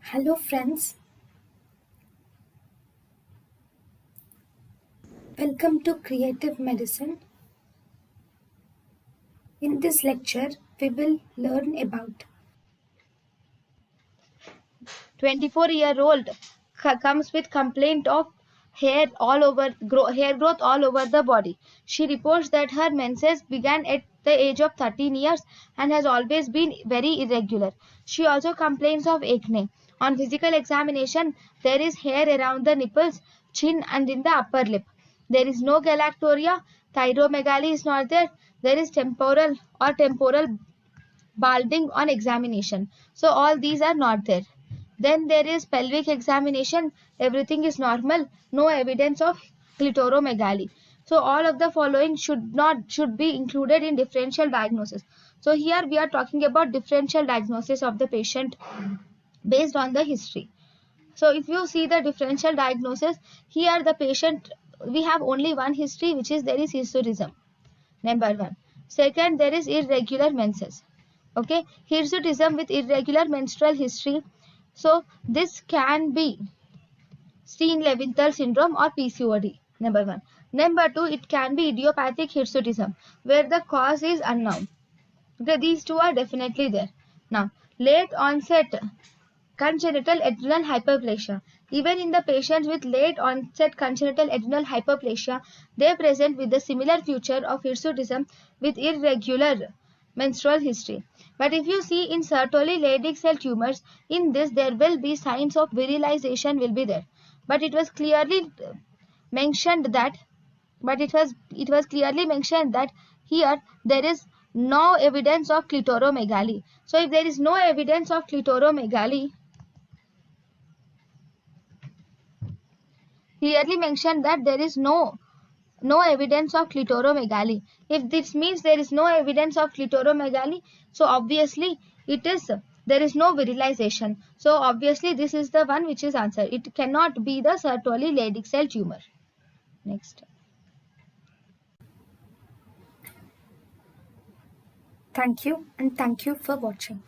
Hello friends, welcome to Creative Medicine. In this lecture, we will learn about 24-year-old comes with complaint of hair growth all over the body. She reports that her menses began at the age of 13 years and has always been very irregular. She also complains of acne. On physical examination, there is hair around the nipples, chin and in the upper lip. There is no galactoria, thyromegaly is not there. There is temporal balding on examination. So all these are not there. Then there is pelvic examination. Everything is normal. No evidence of clitoromegaly. So all of the following should be included in differential diagnosis. So here we are talking about differential diagnosis of the patient based on the history. So if you see the differential diagnosis, here the patient, we have only one history, which is there is hirsutism. Number one. Second, there is irregular menses. Okay, hirsutism with irregular menstrual history. So this can be Steen-Leventhal syndrome or PCOD. Number one. Number two, it can be idiopathic hirsutism where the cause is unknown. Okay, these two are definitely there. Now, late onset congenital adrenal hyperplasia. Even in the patients with late onset congenital adrenal hyperplasia, they present with the similar feature of hirsutism with irregular menstrual history. But if you see in Sertoli Leydig cell tumors, in this there will be signs of virilization will be there. But it was clearly mentioned that here there is no evidence of clitoromegaly. So if there is no evidence of clitoromegaly, clearly mentioned that there is no evidence of clitoromegaly. If this means there is no evidence of clitoromegaly, so obviously there is no virilization. So obviously this is the one which is answered. It cannot be the Sertoli Leydig cell tumor. Next. thank you and thank you for watching.